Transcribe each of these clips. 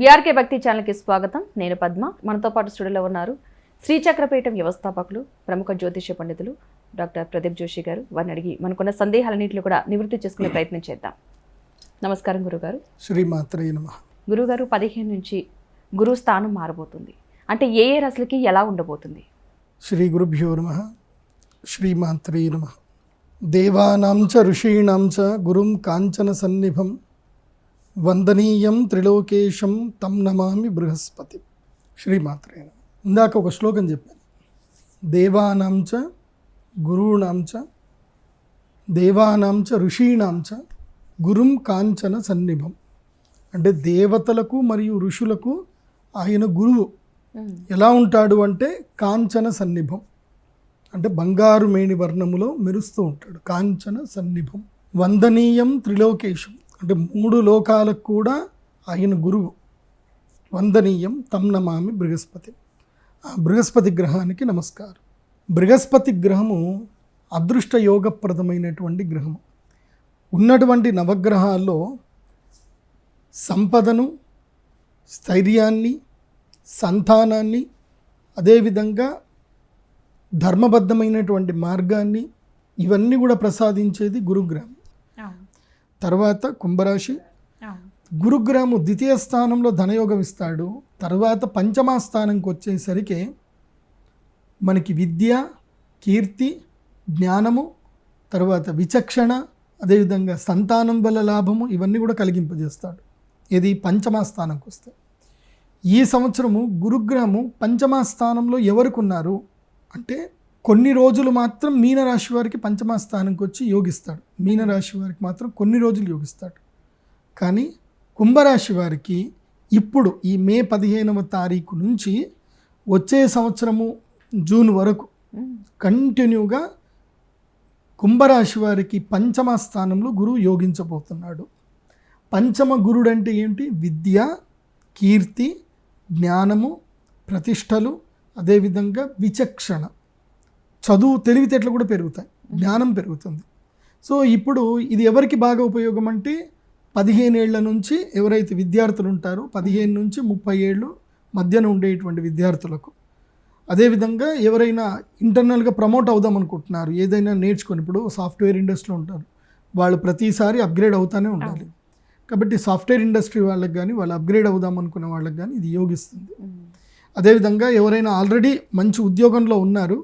VRK భక్తి ఛానల్కి స్వాగతం. నేను పద్మ. మనతో పాటు స్టూడియోలో ఉన్నారు శ్రీచక్రపీఠం వ్యవస్థాపకులు, ప్రముఖ జ్యోతిష పండితులు డాక్టర్ ప్రదీప్ జోషి గారు. వారిని అడిగి మనకున్న సందేహాలన్నింటినీ కూడా నివృత్తి చేసుకునే ప్రయత్నం చేద్దాం. నమస్కారం గురుగారు. శ్రీమాత్రే నమః. గురుగారు, 15 నుంచి గురువు స్థానం మారబోతుంది. అంటే ఏ రాశులకి ఎలా ఉండబోతుంది? శ్రీ గురుభ్యో నమః. శ్రీమాత్రే నమః. దేవానాం చ ఋషీణాం చ గురుం కాంచన సన్నిభం వందనీయం త్రిలోకేశం తం నమామి బృహస్పతి. శ్రీమాత్రే నమః. ఇందాక ఒక శ్లోకం చెప్పాను. దేవానాం చ గురూణాం చ దేవానాం చ ఋషీణాం చ గురుం కాంచన సన్నిభం. అంటే దేవతలకు మరియు ఋషులకు ఆయన గురువు ఎలా ఉంటాడు అంటే కాంచన సన్నిభం, అంటే బంగారు మేని వర్ణములో మెరుస్తూ ఉంటాడు. కాంచన సన్నిభం. వందనీయం త్రిలోకేశం, అంటే 3 లోకాలకు కూడా ఆయన గురువు. వందనీయం తం నమామి బృహస్పతి. ఆ బృహస్పతి గ్రహానికి నమస్కారం. బృహస్పతి గ్రహము అదృష్ట యోగప్రదమైనటువంటి గ్రహము. ఉన్నటువంటి నవగ్రహాల్లో సంపదను, స్థైర్యాన్ని, సంతానాన్ని, అదేవిధంగా ధర్మబద్ధమైనటువంటి మార్గాన్ని, ఇవన్నీ కూడా ప్రసాదించేది గురుగ్రహం. తర్వాత కుంభరాశి. గురుగ్రహము ద్వితీయ స్థానంలో ధనయోగం ఇస్తాడు. తర్వాత పంచమ స్థానంకి వచ్చేసరికి మనకి విద్య, కీర్తి, జ్ఞానము, తర్వాత విచక్షణ, అదేవిధంగా సంతానం వల్ల లాభము, ఇవన్నీ కూడా కలిగింపజేస్తాడు. ఇది పంచమ స్థానంకి వస్తే. ఈ సంవత్సరము గురుగ్రహము పంచమ స్థానంలో ఎవరికి ఉన్నారు అంటే కొన్ని రోజులు మాత్రం మీనరాశి వారికి పంచమ స్థానంకి వచ్చి యోగిస్తాడు. మీనరాశి వారికి మాత్రం కొన్ని రోజులు యోగిస్తాడు. కానీ కుంభరాశి వారికి ఇప్పుడు ఈ మే 15వ తారీఖు నుంచి వచ్చే సంవత్సరము జూన్ వరకు కంటిన్యూగా కుంభరాశి వారికి పంచమ స్థానంలో గురువు యోగించబోతున్నాడు. పంచమ గురుడు అంటే ఏంటి? విద్య, కీర్తి, జ్ఞానము, ప్రతిష్టలు, అదేవిధంగా విచక్షణ, చదువు, తెలివితేటలు కూడా పెరుగుతాయి, జ్ఞానం పెరుగుతుంది. సో ఇప్పుడు ఇది ఎవరికి బాగా ఉపయోగం అంటే 15 ఏళ్ల నుంచి ఎవరైతే విద్యార్థులు ఉంటారో 15 నుంచి 30 ఏళ్ళు మధ్యన ఉండేటువంటి విద్యార్థులకు, అదేవిధంగా ఎవరైనా ఇంటర్నల్గా ప్రమోట్ అవుదాం అనుకుంటున్నారు, ఏదైనా నేర్చుకొని, ఇప్పుడు సాఫ్ట్వేర్ ఇండస్ట్రీలో ఉంటారు, వాళ్ళు ప్రతిసారి అప్గ్రేడ్ అవుతూనే ఉండాలి. కాబట్టి సాఫ్ట్వేర్ ఇండస్ట్రీ వాళ్ళకి కానీ, వాళ్ళు అప్గ్రేడ్ అవుదాం అనుకునే వాళ్ళకి కానీ ఇది యోగిస్తుంది. అదేవిధంగా ఎవరైనా ఆల్రెడీ మంచి ఉద్యోగంలో ఉన్నారు,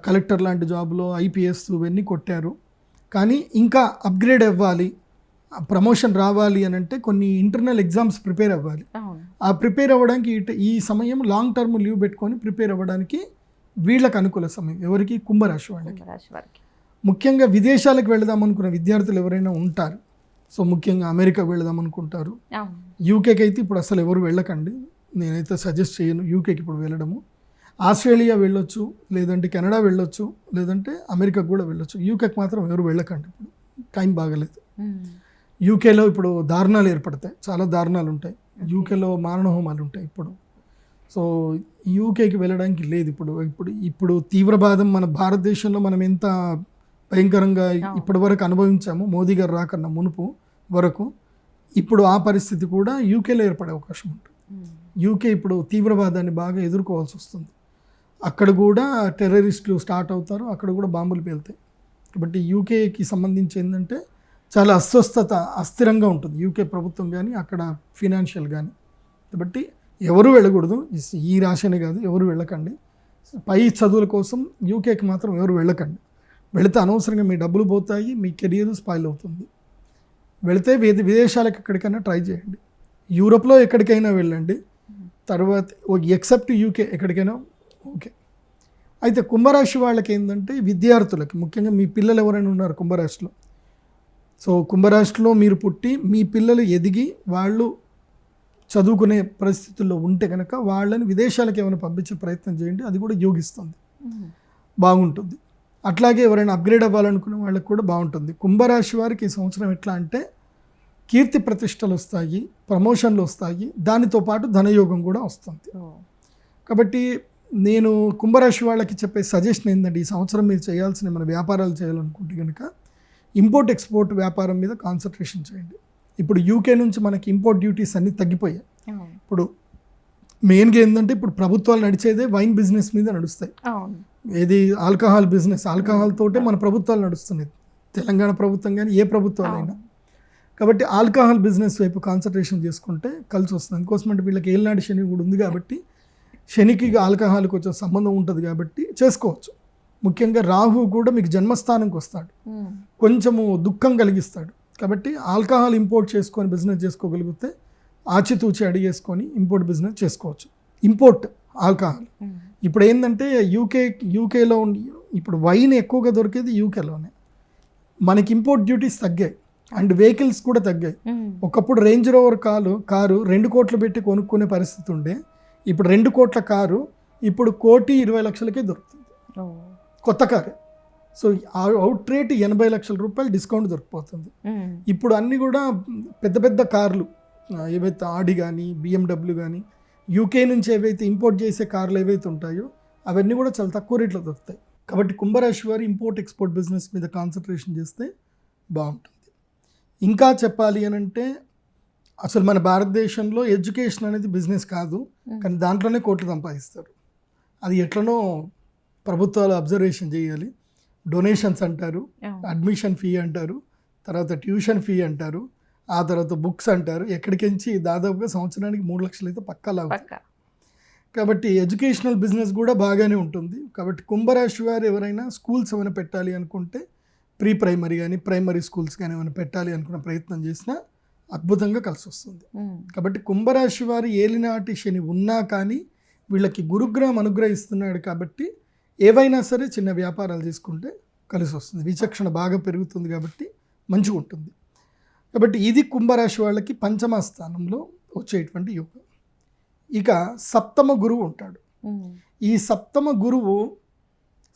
కలెక్టర్ లాంటి జాబ్లో ఐపీఎస్ ఇవన్నీ కొట్టారు, కానీ ఇంకా అప్గ్రేడ్ అవ్వాలి, ప్రమోషన్ రావాలి అని అంటే కొన్ని ఇంటర్నల్ ఎగ్జామ్స్ ప్రిపేర్ అవ్వాలి. ఆ ప్రిపేర్ అవ్వడానికి ఈ సమయం లాంగ్ టర్మ్ లీవ్ పెట్టుకొని ప్రిపేర్ అవ్వడానికి వీళ్ళకి అనుకూల సమయం. ఎవరికి? కుంభరాశి వాళ్ళకి. ముఖ్యంగా విదేశాలకు వెళదాం అనుకున్న విద్యార్థులు ఎవరైనా ఉంటారు. సో ముఖ్యంగా అమెరికా వెళదాం అనుకుంటారు. యూకేకి అయితే ఇప్పుడు అసలు ఎవరు వెళ్ళకండి, నేనైతే సజెస్ట్ చేయను యూకేకి ఇప్పుడు వెళ్ళడము. ఆస్ట్రేలియా వెళ్ళొచ్చు, లేదంటే కెనడా వెళ్ళొచ్చు, లేదంటే అమెరికాకు కూడా వెళ్ళొచ్చు. యూకేకి మాత్రం ఎవరు వెళ్ళకండి, ఇప్పుడు టైం బాగలేదు. యూకేలో ఇప్పుడు దారుణాలు ఏర్పడతాయి, చాలా దారుణాలు ఉంటాయి. యూకేలో మారణహోమాలు ఉంటాయి ఇప్పుడు. సో యూకేకి వెళ్ళడానికి లేదు ఇప్పుడు తీవ్రవాదం మన భారతదేశంలో మనం ఎంత భయంకరంగా ఇప్పటి వరకు అనుభవించాము మోదీ గారు రాకన్నా మునుపు వరకు, ఇప్పుడు ఆ పరిస్థితి కూడా యూకేలో ఏర్పడే అవకాశం ఉంటుంది. యూకే ఇప్పుడు తీవ్రవాదాన్ని బాగా ఎదుర్కోవాల్సి వస్తుంది. అక్కడ కూడా టెర్రరిస్టులు స్టార్ట్ అవుతారు, అక్కడ కూడా బాంబులు పేలుతాయి. కాబట్టి యూకేకి సంబంధించి ఏంటంటే చాలా అస్వస్థత, అస్థిరంగా ఉంటుంది యూకే ప్రభుత్వం కానీ, అక్కడ ఫినాన్షియల్ కానీ. కాబట్టి ఎవరు వెళ్ళకూడదు, ఈ రాశినే కాదు, ఎవరు వెళ్ళకండి. పై చదువుల కోసం యూకేకి మాత్రం ఎవరు వెళ్ళకండి. వెళితే అనవసరంగా మీ డబ్బులు పోతాయి, మీ కెరియర్ స్పాయిల్ అవుతుంది. వెళితే విదేశాలకు ఎక్కడికైనా ట్రై చేయండి, యూరోప్లో ఎక్కడికైనా వెళ్ళండి, తర్వాత ఎక్సెప్ట్ యూకే ఎక్కడికైనా ఓకే. అయితే కుంభరాశి వాళ్ళకి ఏంటంటే విద్యార్థులకి, ముఖ్యంగా మీ పిల్లలు ఎవరైనా ఉన్నారు కుంభరాశిలో, సో కుంభరాశిలో మీరు పుట్టి మీ పిల్లలు ఎదిగి వాళ్ళు చదువుకునే పరిస్థితుల్లో ఉంటే కనుక వాళ్ళని విదేశాలకు ఏమైనా పంపించే ప్రయత్నం చేయండి, అది కూడా యోగిస్తుంది, బాగుంటుంది. అట్లాగే ఎవరైనా అప్గ్రేడ్ అవ్వాలనుకునే వాళ్ళకి కూడా బాగుంటుంది. కుంభరాశి వారికి ఈ సంవత్సరం ఎట్లా అంటే కీర్తి ప్రతిష్టలు వస్తాయి, ప్రమోషన్లు వస్తాయి, దానితో పాటు ధనయోగం కూడా వస్తుంది. కాబట్టి నేను కుంభరాశి వాళ్ళకి చెప్పే సజెషన్ ఏంటంటే, ఈ సంవత్సరం మీరు చేయాల్సిన మన వ్యాపారాలు చేయాలనుకుంటే కనుక ఇంపోర్ట్ ఎక్స్పోర్ట్ వ్యాపారం మీద కాన్సన్ట్రేషన్ చేయండి. ఇప్పుడు యూకే నుంచి మనకి ఇంపోర్ట్ డ్యూటీస్ అన్నీ తగ్గిపోయాయి. ఇప్పుడు మెయిన్గా ఏంటంటే ఇప్పుడు ప్రభుత్వాలు నడిచేదే వైన్ బిజినెస్ మీద నడుస్తాయి. ఏది ఆల్కహాల్ బిజినెస్, ఆల్కహాల్ తోటే మన ప్రభుత్వాలు నడుస్తున్నాయి, తెలంగాణ ప్రభుత్వం కానీ ఏ ప్రభుత్వాలైనా. కాబట్టి ఆల్కహాల్ బిజినెస్ వైపు కాన్సన్ట్రేషన్ చేసుకుంటే కలిసి వస్తుంది. అందుకోసం అంటే వీళ్ళకి ఏలినాటి శని కూడా ఉంది కాబట్టి శనికి ఆల్కహాల్కి కొంచెం సంబంధం ఉంటుంది కాబట్టి చేసుకోవచ్చు. ముఖ్యంగా రాహు కూడా మీకు జన్మస్థానంకి వస్తాడు, కొంచెము దుఃఖం కలిగిస్తాడు. కాబట్టి ఆల్కహాల్ ఇంపోర్ట్ చేసుకొని బిజినెస్ చేసుకోగలిగితే ఆచితూచి అడిగేసుకొని ఇంపోర్ట్ బిజినెస్ చేసుకోవచ్చు. ఇంపోర్ట్ ఆల్కహాల్ ఇప్పుడు ఏంటంటే యూకేలో ఇప్పుడు వైన్ ఎక్కువగా దొరికేది యూకేలోనే. మనకి ఇంపోర్ట్ డ్యూటీస్ తగ్గాయి అండ్ వెహికల్స్ కూడా తగ్గాయి. ఒకప్పుడు రేంజ్ రోవర్ కారు 2 కోట్లు పెట్టి కొనుక్కునే పరిస్థితి ఉండే, ఇప్పుడు 2 కోట్ల కారు ఇప్పుడు 1,20,00,000కే దొరుకుతుంది, కొత్త కారే. సో అవుట్ రేట్ 80 లక్షల రూపాయలు డిస్కౌంట్ దొరికిపోతుంది. ఇప్పుడు అన్నీ కూడా పెద్ద పెద్ద కార్లు ఏవైతే ఆడి కానీ BMW కానీ యూకే నుంచి ఏవైతే ఇంపోర్ట్ చేసే కార్లు ఏవైతే ఉంటాయో అవన్నీ కూడా చాలా తక్కువ రేట్లో దొరుకుతాయి. కాబట్టి కుంభరాశి వారు ఇంపోర్ట్ ఎక్స్పోర్ట్ బిజినెస్ మీద కాన్సన్ట్రేషన్ చేస్తే బాగుంటుంది. ఇంకా చెప్పాలి అని అంటే అసలు మన భారతదేశంలో ఎడ్యుకేషన్ అనేది బిజినెస్ కాదు, కానీ దాంట్లోనే కోట్లు సంపాదిస్తారు. అది ఎట్లనో ప్రభుత్వాలు అబ్జర్వేషన్ చేయాలి. డొనేషన్స్ అంటారు, అడ్మిషన్ ఫీ అంటారు, తర్వాత ట్యూషన్ ఫీ అంటారు, ఆ తర్వాత బుక్స్ అంటారు. ఎక్కడికించి దాదాపుగా సంవత్సరానికి 3 లక్షలు అయితే పక్కా లాగుతాయి. కాబట్టి ఎడ్యుకేషనల్ బిజినెస్ కూడా బాగానే ఉంటుంది. కాబట్టి కుంభరాశి వారు ఎవరైనా స్కూల్స్ ఏమైనా పెట్టాలి అనుకుంటే ప్రీ ప్రైమరీ కానీ ప్రైమరీ స్కూల్స్ కానీ ఏమైనా పెట్టాలి అనుకున్న ప్రయత్నం చేసినా అద్భుతంగా కలిసి వస్తుంది. కాబట్టి కుంభరాశి వారు ఏలినాటి శని ఉన్నా కానీ వీళ్ళకి గురుగ్రహం అనుగ్రహిస్తున్నాడు కాబట్టి ఏవైనా సరే చిన్న వ్యాపారాలు చేసుకుంటే కలిసి వస్తుంది. విచక్షణ బాగా పెరుగుతుంది కాబట్టి మంచిగా ఉంటుంది. కాబట్టి ఇది కుంభరాశి వాళ్ళకి పంచమ స్థానంలో వచ్చేటువంటి యోగం. ఇక సప్తమ గురువు ఉంటాడు. ఈ సప్తమ గురువు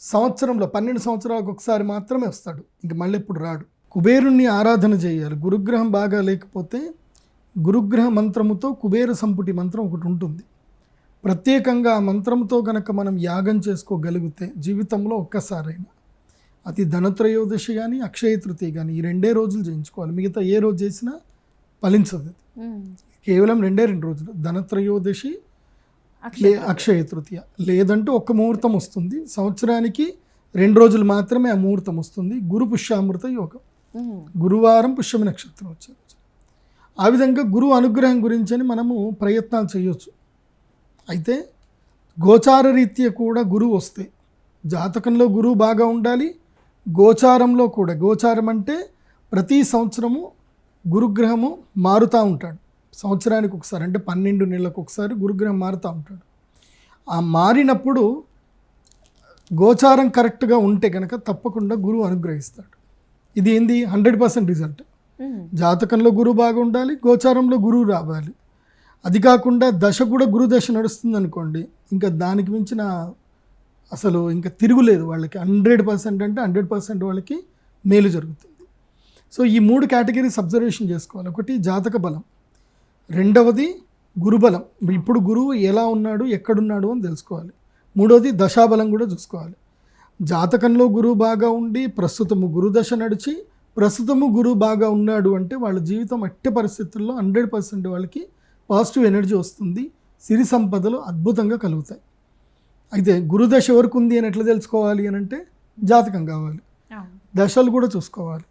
సంవత్సరంలో 12 సంవత్సరాలకు ఒకసారి మాత్రమే వస్తాడు, ఇంక మళ్ళీ ఎప్పుడు రాడు. కుబేరుణ్ణి ఆరాధన చేయాలి. గురుగ్రహం బాగా లేకపోతే గురుగ్రహ మంత్రముతో కుబేర సంపుటి మంత్రం ఒకటి ఉంటుంది. ప్రత్యేకంగా ఆ మంత్రంతో కనుక మనం యాగం చేసుకోగలిగితే జీవితంలో ఒక్కసారైనా, అది ధనత్రయోదశి కానీ అక్షయ తృతీయ కానీ ఈ 2 రోజులు చేయించుకోవాలి. మిగతా ఏ రోజు చేసినా ఫలించదు. కేవలం 2 రోజులు, ధనత్రయోదశి అక్షయ తృతీయ. లేదంటే ఒక్క ముహూర్తం వస్తుంది, సంవత్సరానికి 2 రోజులు మాత్రమే ఆ ముహూర్తం వస్తుంది. గురు పుష్యామృత యోగం, గురువారం పుష్యమి నక్షత్రం వచ్చే రోజు. ఆ విధంగా గురువు అనుగ్రహం గురించి అని మనము ప్రయత్నాలు చేయొచ్చు. అయితే గోచార రీత్యా కూడా గురువు వస్తే జాతకంలో గురువు బాగా ఉండాలి, గోచారంలో కూడా. గోచారం అంటే ప్రతి సంవత్సరము గురుగ్రహము మారుతూ ఉంటాడు. సంవత్సరానికి ఒకసారి అంటే 12 నెలలకు ఒకసారి గురుగ్రహం మారుతూ ఉంటాడు. ఆ మారినప్పుడు గోచారం కరెక్ట్గా ఉంటే కనుక తప్పకుండా గురువు అనుగ్రహిస్తాడు. ఇది ఏంది 100% రిజల్ట్. జాతకంలో గురువు బాగా ఉండాలి, గోచారంలో గురువు రావాలి. అది కాకుండా దశ కూడా గురు దశ నడుస్తుంది అనుకోండి, ఇంకా దానికి మించిన అసలు ఇంకా తిరుగులేదు వాళ్ళకి. 100% అంటే 100% వాళ్ళకి మేలు జరుగుతుంది. సో ఈ 3 కేటగిరీస్ అబ్జర్వేషన్ చేసుకోవాలి. ఒకటి జాతక బలం, రెండవది గురుబలం, ఇప్పుడు గురువు ఎలా ఉన్నాడు ఎక్కడున్నాడు అని తెలుసుకోవాలి. మూడవది దశాబలం కూడా చూసుకోవాలి. జాతకంలో గురువు బాగా ఉండి ప్రస్తుతము గురుదశ నడిచి ప్రస్తుతము గురువు బాగా ఉన్నాడు అంటే వాళ్ళ జీవితం అట్టి పరిస్థితుల్లో 100% వాళ్ళకి పాజిటివ్ ఎనర్జీ వస్తుంది, సిరి సంపదలు అద్భుతంగా కలుగుతాయి. అయితే గురుదశ ఎవరికి ఉంది అని ఎట్లా తెలుసుకోవాలి అని అంటే జాతకం కావాలి, దశలు కూడా చూసుకోవాలి.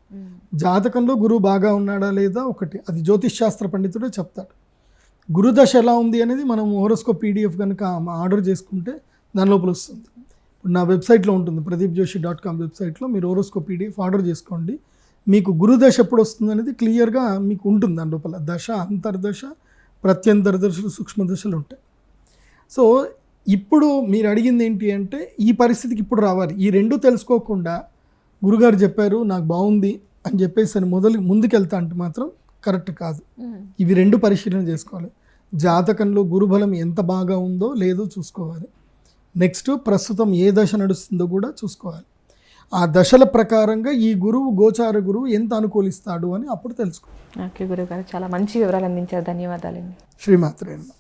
జాతకంలో గురువు బాగా ఉన్నాడా లేదా ఒకటి, అది జ్యోతిష్ శాస్త్ర పండితుడే చెప్తాడు. గురుదశ ఎలా ఉంది అనేది మనం హోరోస్కోప్ PDF కనుక ఆర్డర్ చేసుకుంటే దాని లోపల వస్తుంది. ఇప్పుడు నా వెబ్సైట్లో ఉంటుంది, pradeepjoshi.com వెబ్సైట్లో మీరు హోరోస్కోప్ PDF ఆర్డర్ చేసుకోండి. మీకు గురుదశ ఎప్పుడు వస్తుంది అనేది క్లియర్గా మీకు ఉంటుంది. దాని లోపల దశ, అంతర్దశ, ప్రత్యంతర దశలు, సూక్ష్మ దశలు ఉంటాయి. సో ఇప్పుడు మీరు అడిగింది ఏంటి అంటే ఈ పరిస్థితికి ఇప్పుడు రావాలి. ఈ 2 తెలుసుకోకుండా గురుగారు చెప్పారు నాకు బాగుంది అని చెప్పేసి అని ముందుకెళ్తా అంటే మాత్రం కరెక్ట్ కాదు. ఇవి 2 పరిశీలన చేసుకోవాలి. జాతకంలో గురుబలం ఎంత బాగా ఉందో లేదో చూసుకోవాలి. నెక్స్ట్ ప్రస్తుతం ఏ దశ నడుస్తుందో కూడా చూసుకోవాలి. ఆ దశల ప్రకారంగా ఈ గురువు గోచార గురువు ఎంత అనుకూలిస్తాడు అని అప్పుడు తెలుసుకోవాలి. ఓకే గురుగారు, చాలా మంచి వివరాలు అందించారు. ధన్యవాదాలండి. శ్రీమాత్రే నమః.